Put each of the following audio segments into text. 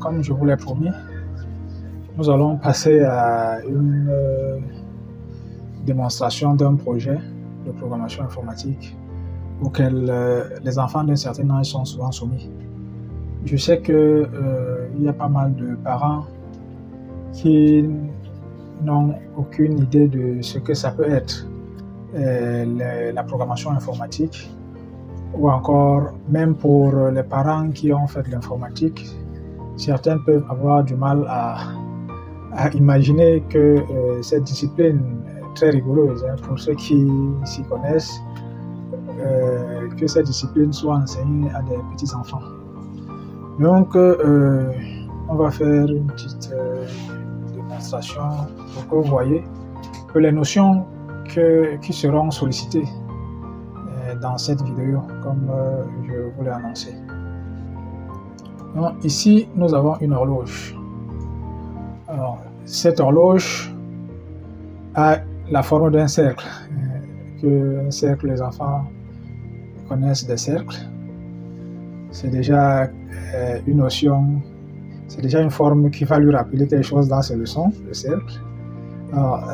comme je vous l'ai promis, nous allons passer à une démonstration d'un projet de programmation informatique auquel les enfants d'un certain âge sont souvent soumis. Je sais qu'il y a pas mal de parents qui n'ont aucune idée de ce que ça peut être la programmation informatique, ou encore même pour les parents qui ont fait de l'informatique, certains peuvent avoir du mal à imaginer que cette discipline est très rigoureuse, pour ceux qui s'y connaissent, que cette discipline soit enseignée à des petits enfants. Donc on va faire une petite démonstration pour que vous voyez que les notions qui seront sollicitées dans cette vidéo, comme je vous l'ai annoncé. Donc, ici, nous avons une horloge. Alors, cette horloge a la forme d'un cercle. Un cercle, les enfants connaissent des cercles. C'est déjà une notion, c'est déjà une forme qui va lui rappeler quelque chose dans ses leçons, le cercle. Alors,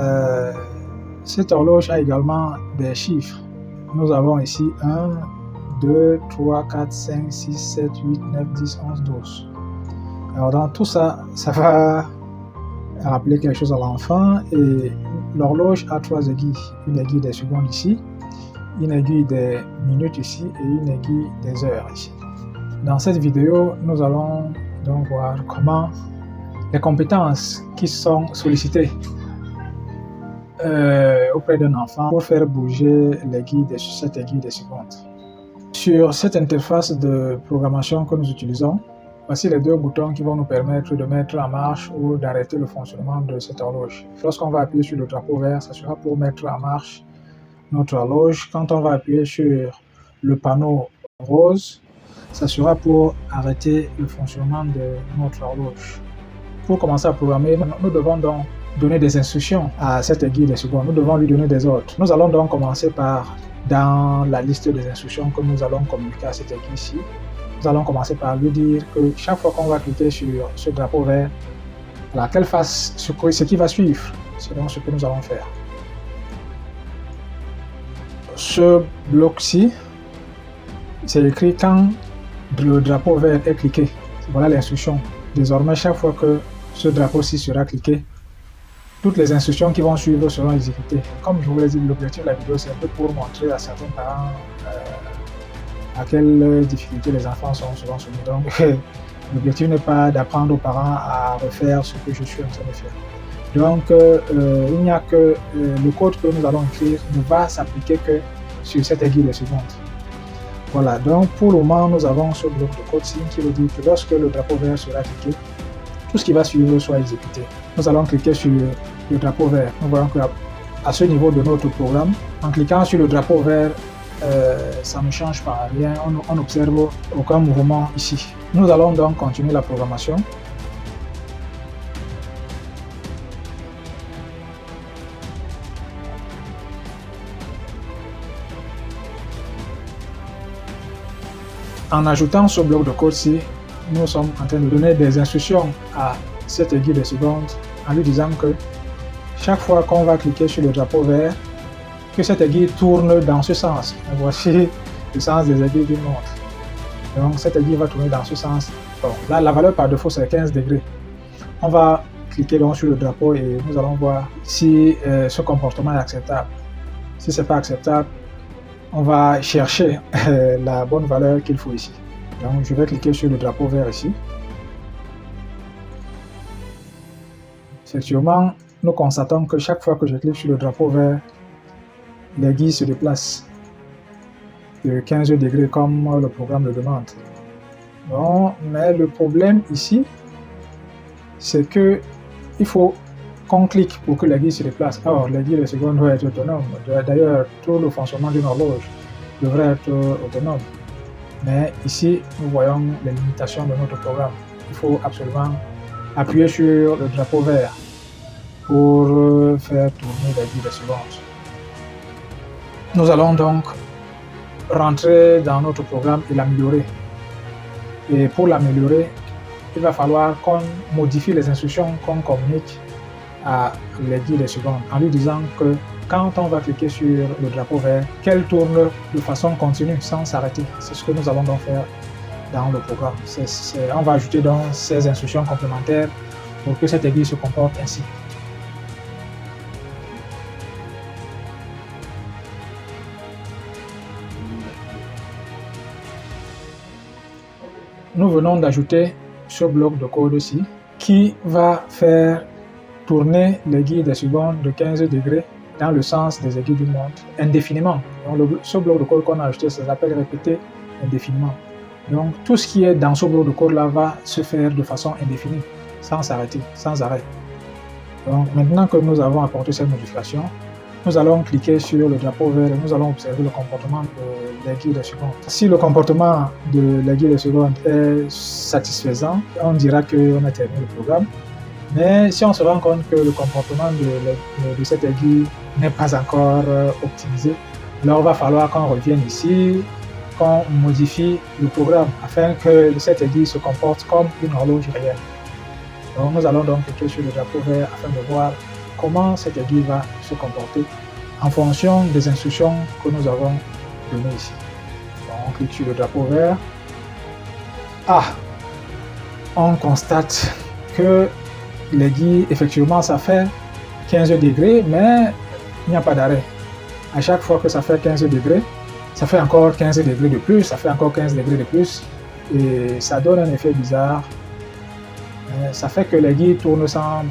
cette horloge a également des chiffres. Nous avons ici 1, 2, 3, 4, 5, 6, 7, 8, 9, 10, 11, 12. Alors dans tout ça, ça va rappeler quelque chose à l'enfant, et l'horloge a 3 aiguilles. Une aiguille des secondes ici, une aiguille des minutes ici et une aiguille des heures ici. Dans cette vidéo, nous allons donc voir comment les compétences qui sont sollicitées auprès d'un enfant pour faire bouger cette aiguille des secondes. Sur cette interface de programmation que nous utilisons, voici les 2 boutons qui vont nous permettre de mettre en marche ou d'arrêter le fonctionnement de cette horloge. Lorsqu'on va appuyer sur le drapeau vert, ça sera pour mettre en marche notre horloge. Quand on va appuyer sur le panneau rose, ça sera pour arrêter le fonctionnement de notre horloge. Pour commencer à programmer, nous devons donc donner des instructions à cette aiguille des secondes. Nous devons lui donner des ordres. Nous allons donc commencer par, dans la liste des instructions que nous allons communiquer à cette aiguille ici, nous allons commencer par lui dire que chaque fois qu'on va cliquer sur ce drapeau vert, qu'elle fasse ce qui va suivre. C'est donc ce que nous allons faire. Ce bloc-ci, c'est écrit quand le drapeau vert est cliqué. Voilà l'instruction. Désormais, chaque fois que ce drapeau-ci sera cliqué, toutes les instructions qui vont suivre seront exécutées. Comme je vous l'ai dit, l'objectif de la vidéo, c'est un peu pour montrer à certains parents à quelles difficultés les enfants sont souvent soumis. Donc, l'objectif n'est pas d'apprendre aux parents à refaire ce que je suis en train de faire. Donc, il n'y a que le code que nous allons écrire ne va s'appliquer que sur cette aiguille des secondes. Voilà, donc pour le moment, nous avons ce bloc de code-ci qui veut dire que lorsque le drapeau vert sera cliqué, tout ce qui va suivre soit exécuté. Nous allons cliquer sur le drapeau vert. Nous voyons qu'à ce niveau de notre programme, en cliquant sur le drapeau vert, ça ne change pas rien, on n'observe aucun mouvement ici. Nous allons donc continuer la programmation. En ajoutant ce bloc de code-ci, nous sommes en train de donner des instructions à cette aiguille des secondes en lui disant que chaque fois qu'on va cliquer sur le drapeau vert, que cette aiguille tourne dans ce sens. Et voici le sens des aiguilles d'une montre. Donc cette aiguille va tourner dans ce sens. Bon, là, la valeur par défaut c'est 15 degrés. On va cliquer donc sur le drapeau et nous allons voir si ce comportement est acceptable. Si ce n'est pas acceptable, on va chercher la bonne valeur qu'il faut ici. Donc je vais cliquer sur le drapeau vert ici. Effectivement, nous constatons que chaque fois que je clique sur le drapeau vert, l'aiguille se déplace de 15 degrés comme le programme le demande. Bon, mais le problème ici, c'est que il faut qu'on clique pour que l'aiguille se déplace. Or, l'aiguille de seconde doit être autonome. D'ailleurs, tout le fonctionnement d'une horloge devrait être autonome. Mais ici, nous voyons les limitations de notre programme. Il faut absolument appuyer sur le drapeau vert pour faire tourner l'aiguille de seconde. Nous allons donc rentrer dans notre programme et l'améliorer. Et pour l'améliorer, il va falloir qu'on modifie les instructions qu'on communique à l'aiguille de seconde en lui disant que quand on va cliquer sur le drapeau vert, qu'elle tourne de façon continue sans s'arrêter. C'est ce que nous allons donc faire dans le programme. On va ajouter donc ces instructions complémentaires pour que cette aiguille se comporte ainsi. Nous venons d'ajouter ce bloc de code-ci qui va faire tourner l'aiguille des secondes de 15 degrés dans le sens des aiguilles d'une montre indéfiniment. Donc ce bloc de code qu'on a ajouté, ça s'appelle répéter indéfiniment. Donc tout ce qui est dans ce bloc de code-là va se faire de façon indéfinie, sans s'arrêter, sans arrêt. Donc maintenant que nous avons apporté cette modification, nous allons cliquer sur le drapeau vert et nous allons observer le comportement de l'aiguille de seconde. Si le comportement de l'aiguille de seconde est satisfaisant, on dira qu'on a terminé le programme. Mais si on se rend compte que le comportement de cette aiguille n'est pas encore optimisé, alors il va falloir qu'on revienne ici, qu'on modifie le programme afin que cette aiguille se comporte comme une horloge réelle. Donc nous allons donc cliquer sur le drapeau vert afin de voir comment cette aiguille va se comporter en fonction des instructions que nous avons données ici. Donc on clique sur le drapeau vert. On constate que l'aiguille, effectivement, ça fait 15 degrés, mais il n'y a pas d'arrêt. À chaque fois que ça fait 15 degrés, ça fait encore 15 degrés de plus, ça fait encore 15 degrés de plus, et ça donne un effet bizarre. Ça fait que l'aiguille tourne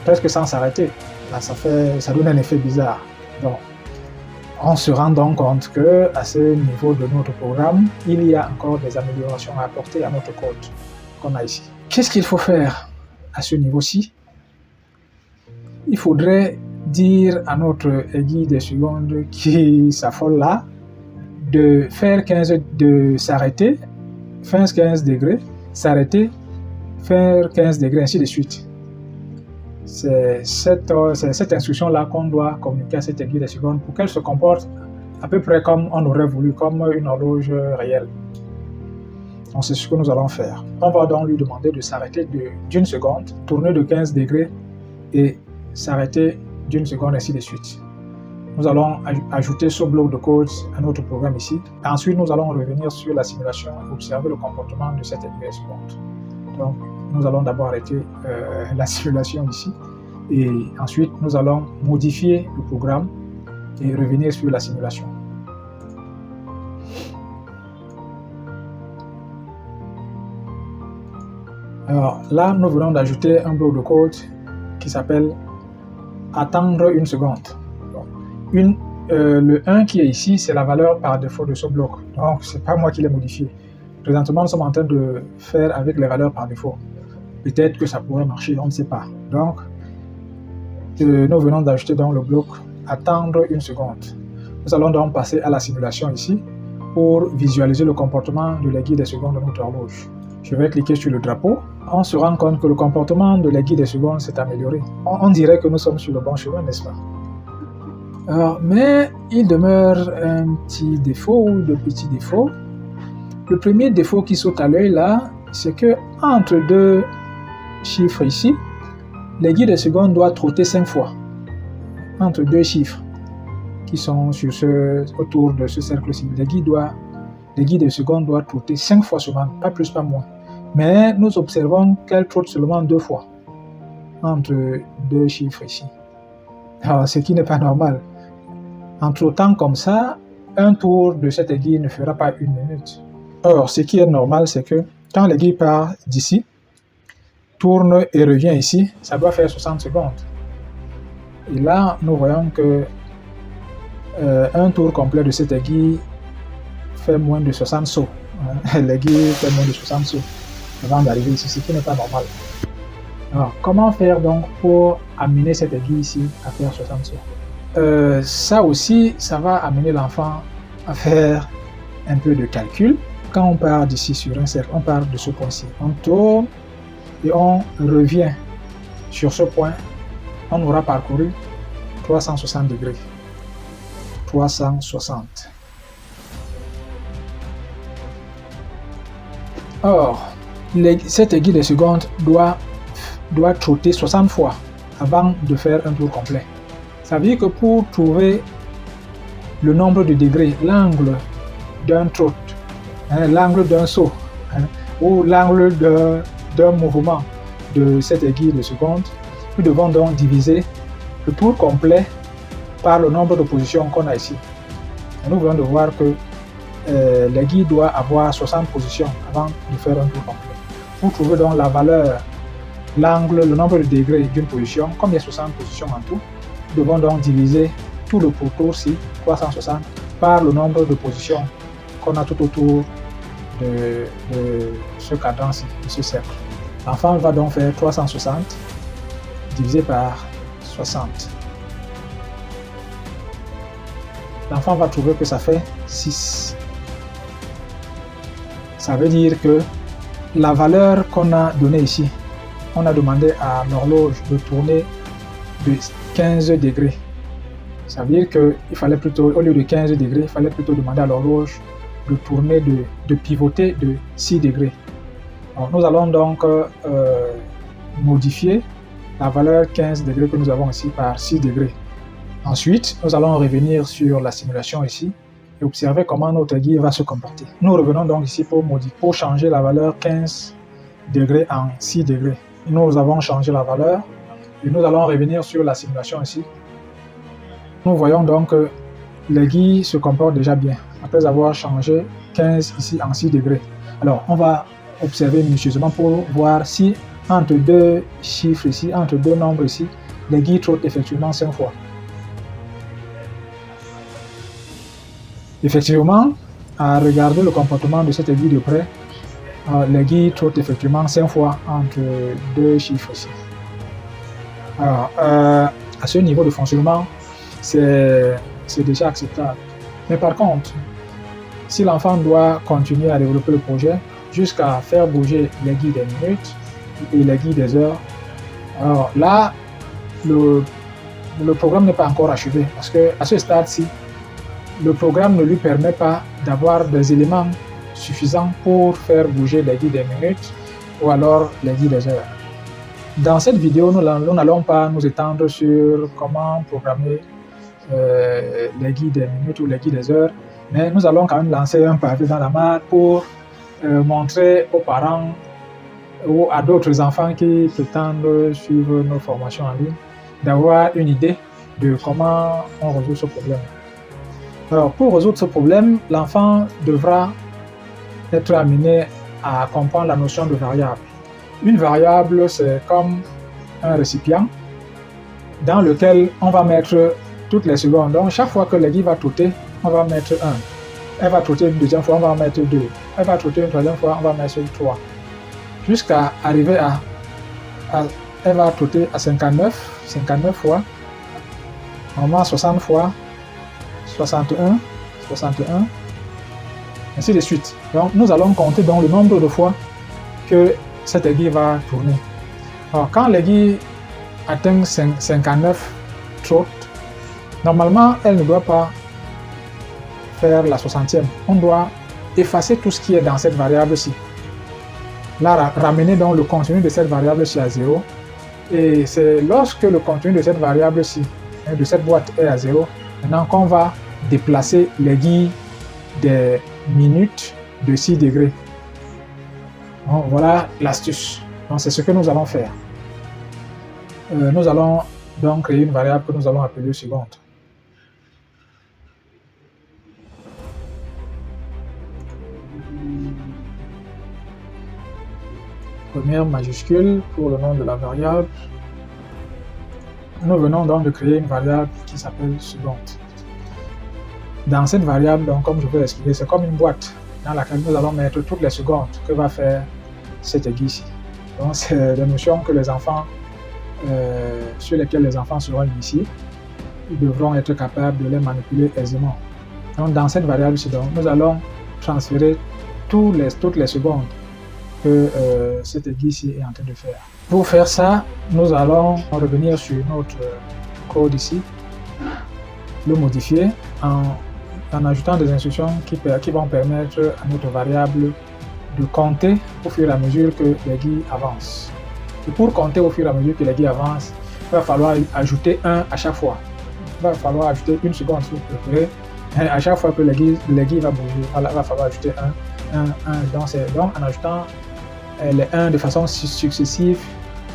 presque sans s'arrêter. Là, ça donne un effet bizarre. Donc, on se rend donc compte qu'à ce niveau de notre programme, il y a encore des améliorations à apporter à notre code qu'on a ici. Qu'est-ce qu'il faut faire à ce niveau-ci? Il faudrait dire à notre aiguille des secondes qui s'affole là de faire de s'arrêter, faire 15 degrés, s'arrêter, faire 15 degrés, ainsi de suite. C'est cette instruction-là qu'on doit communiquer à cette aiguille des secondes pour qu'elle se comporte à peu près comme on aurait voulu, comme une horloge réelle. Donc c'est ce que nous allons faire. On va donc lui demander de s'arrêter d'une seconde, tourner de 15 degrés et s'arrêter d'une seconde, ainsi de suite. Nous allons ajouter ce bloc de code à notre programme ici. Ensuite, nous allons revenir sur la simulation et observer le comportement de cette aiguille des secondes. Donc, nous allons d'abord arrêter la simulation ici et ensuite nous allons modifier le programme et revenir sur la simulation. Alors là, nous venons d'ajouter un bloc de code qui s'appelle attendre une seconde. Donc, le 1 qui est ici, c'est la valeur par défaut de ce bloc. Donc, ce n'est pas moi qui l'ai modifié. Présentement, nous sommes en train de faire avec les valeurs par défaut. Peut-être que ça pourrait marcher, on ne sait pas. Donc, nous venons d'ajouter dans le bloc attendre une seconde. Nous allons donc passer à la simulation ici pour visualiser le comportement de l'aiguille des secondes de notre horloge. Je vais cliquer sur le drapeau. On se rend compte que le comportement de l'aiguille des secondes s'est amélioré. On dirait que nous sommes sur le bon chemin, n'est-ce pas? Alors, mais il demeure un petit défaut ou de petits défauts. Le premier défaut qui saute à l'œil là, c'est que entre deux chiffres ici, l'aiguille de seconde doit trotter 5 fois. Entre deux chiffres qui sont autour de ce cercle-ci, l'aiguille de seconde doit trotter 5 fois seulement, pas plus, pas moins. Mais nous observons qu'elle trotte seulement 2 fois entre deux chiffres ici. Alors, ce qui n'est pas normal. En trottant comme ça, un tour de cette aiguille ne fera pas 1 minute. Or, ce qui est normal, c'est que quand l'aiguille part d'ici, tourne et revient ici, ça doit faire 60 secondes. Et là, nous voyons que un tour complet de cette aiguille fait moins de 60 sauts. L'aiguille fait moins de 60 sauts avant d'arriver ici, ce qui n'est pas normal. Alors, comment faire donc pour amener cette aiguille ici à faire 60 sauts? Ça aussi, ça va amener l'enfant à faire un peu de calcul. Quand on part d'ici sur un cercle, on part de ce point-ci. On tourne et on revient sur ce point. On aura parcouru 360 degrés. 360. Or, Cette aiguille de seconde doit trotter 60 fois avant de faire un tour complet. Ça veut dire que pour trouver le nombre de degrés, l'angle d'un trot, l'angle d'un saut, ou l'angle d'un mouvement de cette aiguille de seconde, nous devons donc diviser le tour complet par le nombre de positions qu'on a ici. Et nous venons de voir que l'aiguille doit avoir 60 positions avant de faire un tour complet. Pour trouver donc la valeur, l'angle, le nombre de degrés d'une position, comme il y a 60 positions en tout, nous devons donc diviser tout le pourtour-ci, 360, par le nombre de positions qu'on a tout autour de ce cadran-ci, de ce cercle. L'enfant va donc faire 360 divisé par 60. L'enfant va trouver que ça fait 6. Ça veut dire que la valeur qu'on a donnée ici, on a demandé à l'horloge de tourner de 15 degrés. Ça veut dire qu'il fallait plutôt, au lieu de 15 degrés, il fallait plutôt demander à l'horloge de tourner, de pivoter de 6 degrés. Alors, nous allons donc modifier la valeur 15 degrés que nous avons ici par 6 degrés. Ensuite, nous allons revenir sur la simulation ici et observer comment notre aiguille va se comporter. Nous revenons donc ici pour changer la valeur 15 degrés en 6 degrés. Nous avons changé la valeur et nous allons revenir sur la simulation ici. Nous voyons donc que l'aiguille se comporte déjà bien après avoir changé 15 ici en 6 degrés. Alors, on va observer minutieusement pour voir si entre deux chiffres ici, entre deux nombres ici, l'aiguille trotte effectivement 5 fois. Effectivement, à regarder le comportement de cette aiguille de près, l'aiguille trotte effectivement 5 fois entre deux chiffres ici. Alors, à ce niveau de fonctionnement, c'est déjà acceptable. Mais par contre, si l'enfant doit continuer à développer le projet jusqu'à faire bouger l'aiguille des minutes et l'aiguille des heures, alors là, le programme n'est pas encore achevé parce qu'à ce stade-ci, le programme ne lui permet pas d'avoir des éléments suffisants pour faire bouger l'aiguille des minutes ou alors l'aiguille des heures. Dans cette vidéo, nous n'allons pas nous étendre sur comment programmer l'aiguille des minutes ou l'aiguille des heures, mais nous allons quand même lancer un pavé dans la mare pour montrer aux parents ou à d'autres enfants qui prétendent suivre nos formations en ligne d'avoir une idée de comment on résout ce problème. Alors, pour résoudre ce problème, l'enfant devra être amené à comprendre la notion de variable. Une variable, c'est comme un récipient dans lequel on va mettre toutes les secondes. Donc, chaque fois que l'aiguille va trotter, on va mettre 1. Elle va trotter une deuxième fois, on va mettre 2. Elle va trotter une troisième fois, on va mettre 3. Jusqu'à arriver elle va trotter à 59 fois, normalement 60 fois, 61, ainsi de suite. Donc, nous allons compter dans le nombre de fois que cette aiguille va tourner. Alors, quand l'aiguille atteint 59 trottes, normalement, elle ne doit pas faire la 60e. On doit effacer tout ce qui est dans cette variable-ci. Là, ramener donc le contenu de cette variable-ci à 0. Et c'est lorsque le contenu de cette variable-ci, de cette boîte est à 0, maintenant qu'on va déplacer l'aiguille des minutes de 6 degrés. Donc, voilà l'astuce. Donc, c'est ce que nous allons faire. Nous allons donc créer une variable que nous allons appeler seconde. Première majuscule pour le nom de la variable. Nous venons donc de créer une variable qui s'appelle seconde. Dans cette variable, donc, comme je vais l'expliquer, c'est comme une boîte dans laquelle nous allons mettre toutes les secondes que va faire cette aiguille-ci. Donc, c'est des notions que les enfants, sur lesquelles les enfants seront initiés. Ils devront être capables de les manipuler aisément. Donc, dans cette variable-ci, nous allons transférer toutes les secondes que cette aiguille-ci est en train de faire. Pour faire ça, nous allons revenir sur notre code ici, le modifier en ajoutant des instructions qui vont permettre à notre variable de compter au fur et à mesure que les guides avancent. Et pour compter au fur et à mesure que les guides avancent, il va falloir ajouter 1 à chaque fois. Il va falloir ajouter 1 seconde si vous préférez. Et à chaque fois que les guides va bouger, il va falloir ajouter 1. Donc en ajoutant les 1 de façon successive,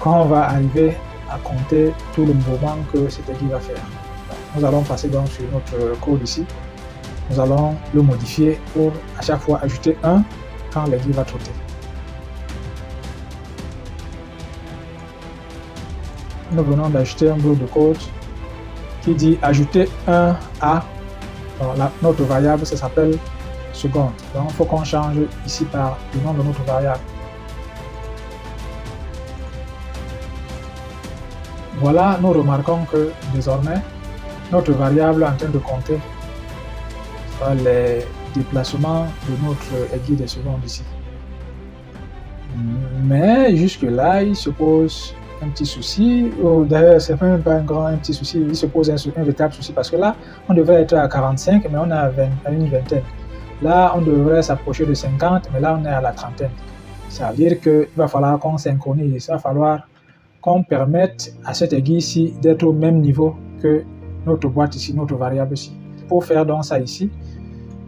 quand on va arriver à compter tout le mouvement que cet aiguille va faire. Donc, nous allons passer donc sur notre code ici. Nous allons le modifier pour à chaque fois ajouter 1 quand l'aiguille va trotter. Nous venons d'ajouter un bloc de code qui dit ajouter 1 à notre variable, ça s'appelle seconde. Donc il faut qu'on change ici par le nom de notre variable. Voilà, nous remarquons que désormais notre variable est en train de compter les déplacements de notre aiguille des secondes ici. Mais jusque là, il se pose un petit souci, d'ailleurs c'est même pas un petit souci, il se pose un véritable souci parce que là on devrait être à 45 mais on est à une vingtaine. Là on devrait s'approcher de 50 mais là on est à la trentaine. Ça veut dire qu'il va falloir qu'on synchronise, il va falloir qu'on permette à cette aiguille ici d'être au même niveau que notre boîte ici, notre variable ici. Pour faire donc ça ici,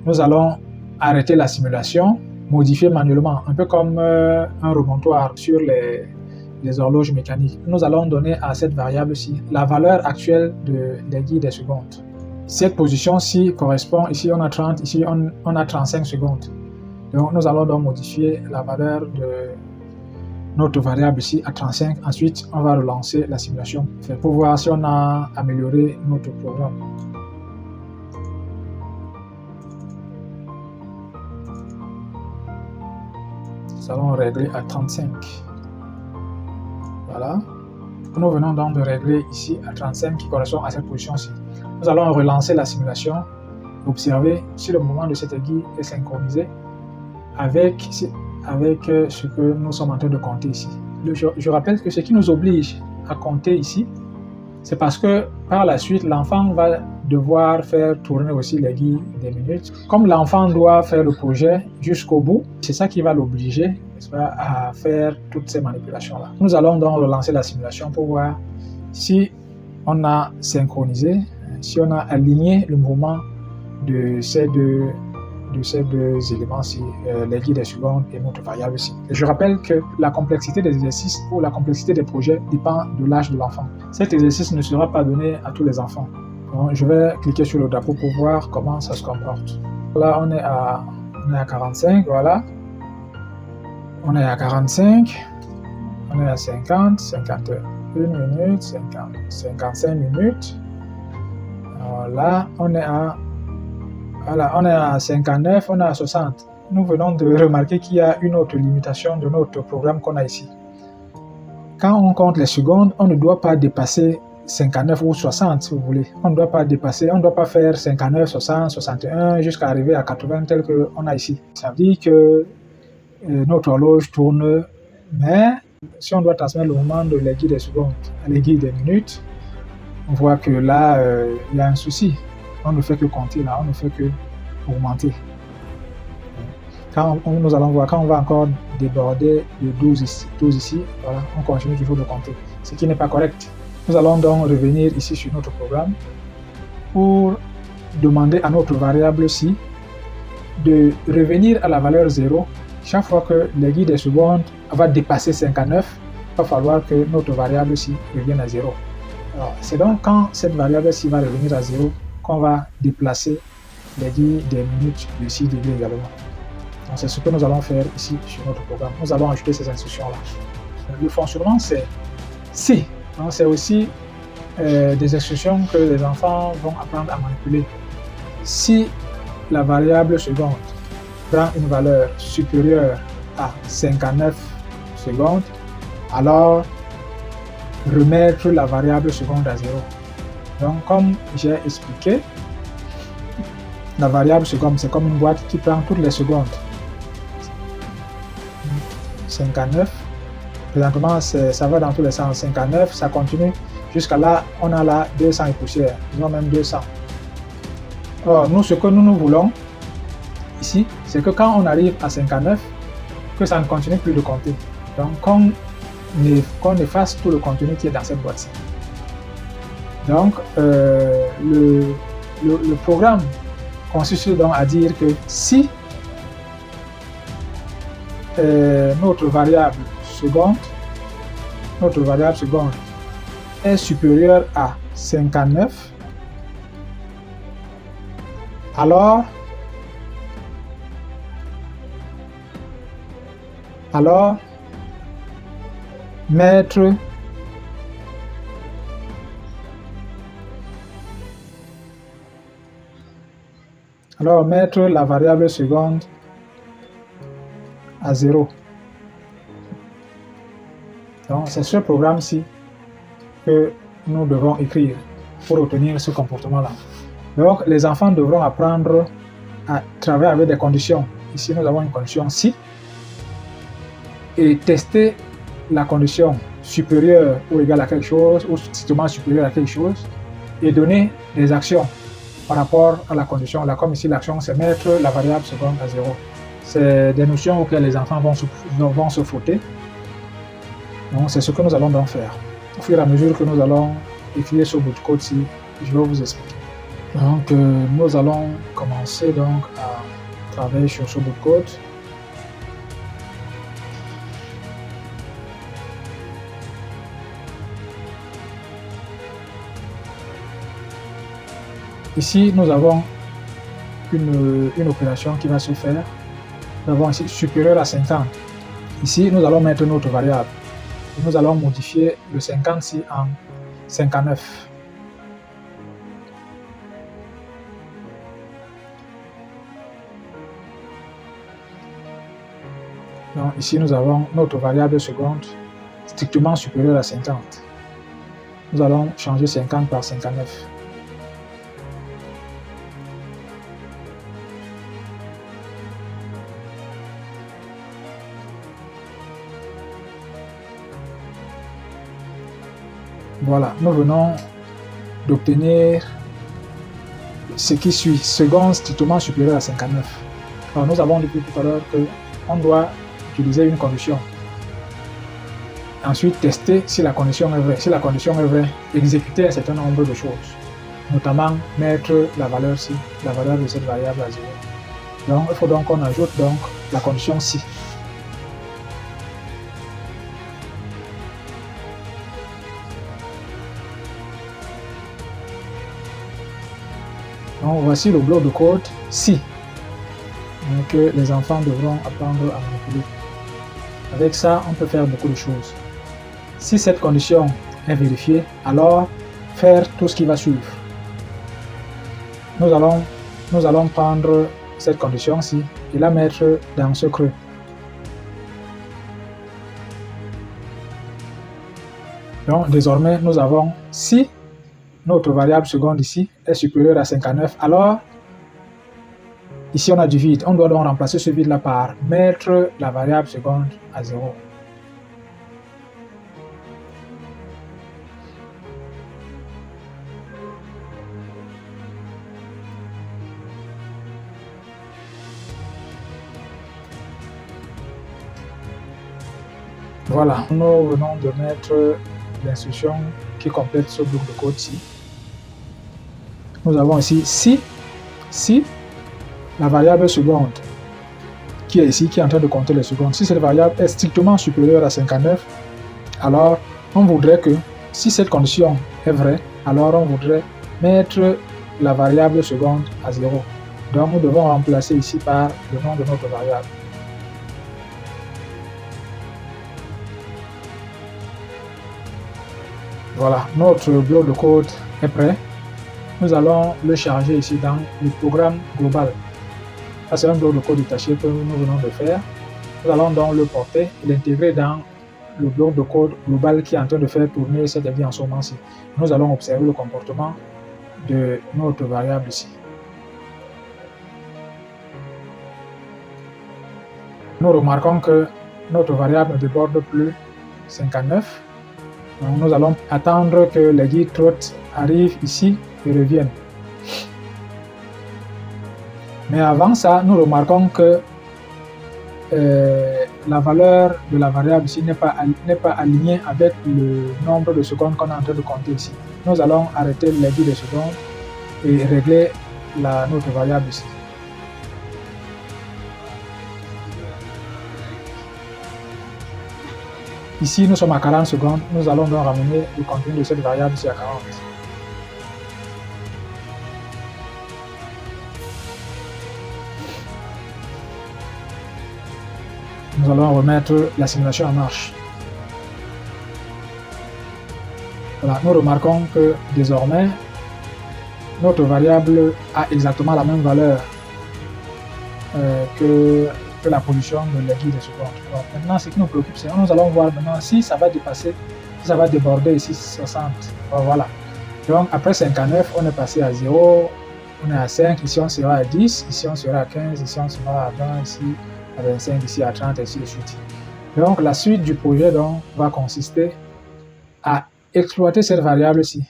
nous allons arrêter la simulation, modifier manuellement, un peu comme un remontoir sur les horloges mécaniques. Nous allons donner à cette variable-ci la valeur actuelle de l'aiguille des secondes. Cette position-ci correspond, ici on a 30, ici on a 35 secondes. Donc nous allons donc modifier la valeur de notre variable ici à 35. Ensuite, on va relancer la simulation pour voir si on a amélioré notre programme. Nous allons régler à 35. Voilà. Nous venons donc de régler ici à 35 qui correspond à cette position-ci. Nous allons relancer la simulation. Observer si le mouvement de cette aiguille est synchronisé avec ce que nous sommes en train de compter ici. Je rappelle que ce qui nous oblige à compter ici, c'est parce que par la suite, l'enfant va devoir faire tourner aussi l'aiguille des minutes. Comme l'enfant doit faire le projet jusqu'au bout, c'est ça qui va l'obliger à faire toutes ces manipulations-là. Nous allons donc relancer la simulation pour voir si on a synchronisé, si on a aligné le mouvement de ces deux éléments-ci, l'aiguille des secondes et notre variable ici. Et je rappelle que la complexité des exercices ou la complexité des projets dépend de l'âge de l'enfant. Cet exercice ne sera pas donné à tous les enfants. Donc, je vais cliquer sur le drapeau pour voir comment ça se comporte. Là, on est à 45, voilà. On est à 45, on est à 50, 51 minutes, 50, 55 minutes. Alors là, on est à 59, on est à 60. Nous venons de remarquer qu'il y a une autre limitation de notre programme qu'on a ici. Quand on compte les secondes, on ne doit pas dépasser 59 ou 60 si vous voulez. On ne doit pas faire 59, 60, 61 jusqu'à arriver à 80 tel qu'on a ici. Ça veut dire que notre horloge tourne, mais si on doit transmettre le mouvement de l'aiguille des secondes à l'aiguille des minutes, on voit que là, il y a un souci. On ne fait que compter là, on ne fait que augmenter. Nous allons voir, quand on va encore déborder de 12 ici, voilà, on continue toujours de compter, ce qui n'est pas correct. Nous allons donc revenir ici sur notre programme pour demander à notre variable-ci de revenir à la valeur 0. Chaque fois que l'aiguille des secondes va dépasser 59, il va falloir que notre variable-ci revienne à 0. C'est donc quand cette variable-ci va revenir à 0 qu'on va déplacer l'aiguille des minutes de 6 degrés également. Donc c'est ce que nous allons faire ici sur notre programme. Nous allons ajouter ces instructions-là. Le fonctionnement, c'est C. Donc c'est aussi des instructions que les enfants vont apprendre à manipuler. Si la variable seconde prend une valeur supérieure à 59 secondes, alors remettre la variable seconde à 0. Donc comme j'ai expliqué, la variable seconde, c'est comme une boîte qui prend toutes les secondes. 59, présentement ça va dans tous les sens. 59, ça continue jusqu'à là, on a là 200 et poussières, disons même 200. Or, nous, ce que nous voulons ici, c'est que quand on arrive à 59, que ça ne continue plus de compter. Donc, qu'on efface tout le contenu qui est dans cette boîte-ci. Donc, le programme consiste donc à dire que si notre variable seconde est supérieure à 59, alors mettre la variable seconde à 0. Donc, c'est ce programme-ci que nous devons écrire pour obtenir ce comportement-là. Donc, les enfants devront apprendre à travailler avec des conditions. Ici, nous avons une condition si et tester la condition supérieure ou égale à quelque chose ou strictement supérieure à quelque chose et donner des actions par rapport à la condition. Là, comme ici, l'action, c'est mettre la variable seconde à 0. C'est des notions auxquelles les enfants vont se frotter. Donc, c'est ce que nous allons donc faire. Au fur et à mesure que nous allons écrire ce bout de code-ci, je vais vous expliquer. Donc, nous allons commencer donc à travailler sur ce bout de code. Ici, nous avons une opération qui va se faire. Nous avons ici supérieur à 50. Ici, nous allons mettre notre variable. Et nous allons modifier le 50 ci en 59. Donc ici, nous avons notre variable seconde strictement supérieure à 50. Nous allons changer 50 par 59. Voilà, nous venons d'obtenir ce qui suit, seconde strictement supérieure à 59. Alors nous avons dit tout à l'heure qu'on doit utiliser une condition. Ensuite, tester si la condition est vraie. Si la condition est vraie, exécuter un certain nombre de choses, notamment mettre la valeur ci, la valeur de cette variable à 0. Donc, il faut donc qu'on ajoute donc la condition si. Donc, voici le bloc de code si que les enfants devront apprendre à manipuler. Avec ça, on peut faire beaucoup de choses. Si cette condition est vérifiée, alors faire tout ce qui va suivre. Nous allons prendre cette condition-ci et la mettre dans ce creux. Donc, désormais, nous avons si notre variable seconde ici est supérieure à 59, alors ici on a du vide. On doit donc remplacer ce vide là par mettre la variable seconde à 0. Voilà, nous venons de mettre l'instruction qui complète ce bloc de code-ci. Nous avons ici si la variable seconde qui est ici, qui est en train de compter les secondes, si cette variable est strictement supérieure à 59, alors on voudrait que, si cette condition est vraie, alors on voudrait mettre la variable seconde à 0. Donc nous devons remplacer ici par le nom de notre variable. Voilà, notre bloc de code est prêt. Nous allons le charger ici dans le programme global. Ça, c'est un bloc de code détaché que nous venons de faire. Nous allons donc le porter et l'intégrer dans le bloc de code global qui est en train de faire tourner cette avis en ce moment-ci. Nous allons observer le comportement de notre variable ici. Nous remarquons que notre variable ne déborde plus 59. Donc nous allons attendre que les guides trottes arrivent ici et reviennent. Mais avant ça, nous remarquons que la valeur de la variable ici n'est pas alignée avec le nombre de secondes qu'on est en train de compter ici. Nous allons arrêter l'aiguille de secondes et régler notre variable ici. Ici, nous sommes à 40 secondes. Nous allons donc ramener le contenu de cette variable ici à 40. Nous allons remettre la simulation en marche. Voilà, nous remarquons que désormais, notre variable a exactement la même valeur que la position de l'aiguille de seconde. Donc, maintenant, ce qui nous préoccupe, c'est que nous allons voir maintenant si ça va dépasser, si ça va déborder ici 60. Voilà. Donc, après 59, on est passé à 0, on est à 5, ici on sera à 10, ici on sera à 15, ici on sera à 20, ici à 25, ici à 30, et ainsi de suite. Donc, la suite du projet donc, va consister à exploiter cette variable-ci,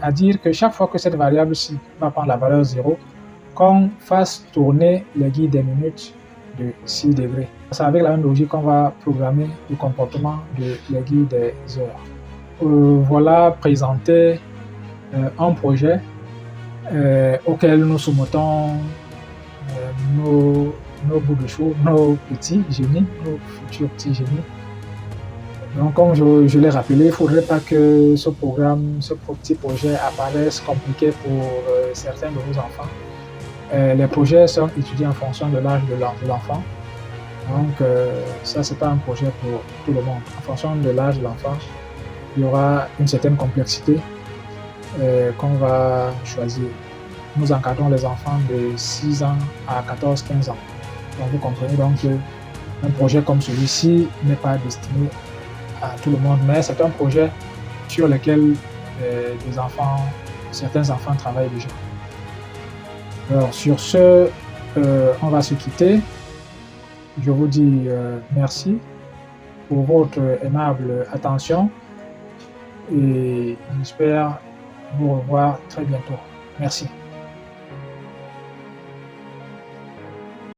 à dire que chaque fois que cette variable-ci va prendre la valeur 0, qu'on fasse tourner l'aiguille des minutes de 6 degrés. C'est avec la même logique qu'on va programmer le comportement de l'aiguille des heures. Voilà présenté un projet auquel nous soumettons nos bouts de chou, nos petits génies, nos futurs petits génies. Donc, comme je l'ai rappelé, il ne faudrait pas que ce petit projet apparaisse compliqué pour certains de nos enfants. Les projets sont étudiés en fonction de l'âge de l'enfant. Donc, ça, ce n'est pas un projet pour tout le monde. En fonction de l'âge de l'enfant, il y aura une certaine complexité qu'on va choisir. Nous encadrons les enfants de 6 ans à 14-15 ans. Donc, vous comprenez donc qu'un projet comme celui-ci n'est pas destiné à tout le monde, mais c'est un projet sur lequel certains enfants travaillent déjà. Alors, sur ce, on va se quitter. Je vous dis merci pour votre aimable attention et j'espère vous revoir très bientôt. Merci.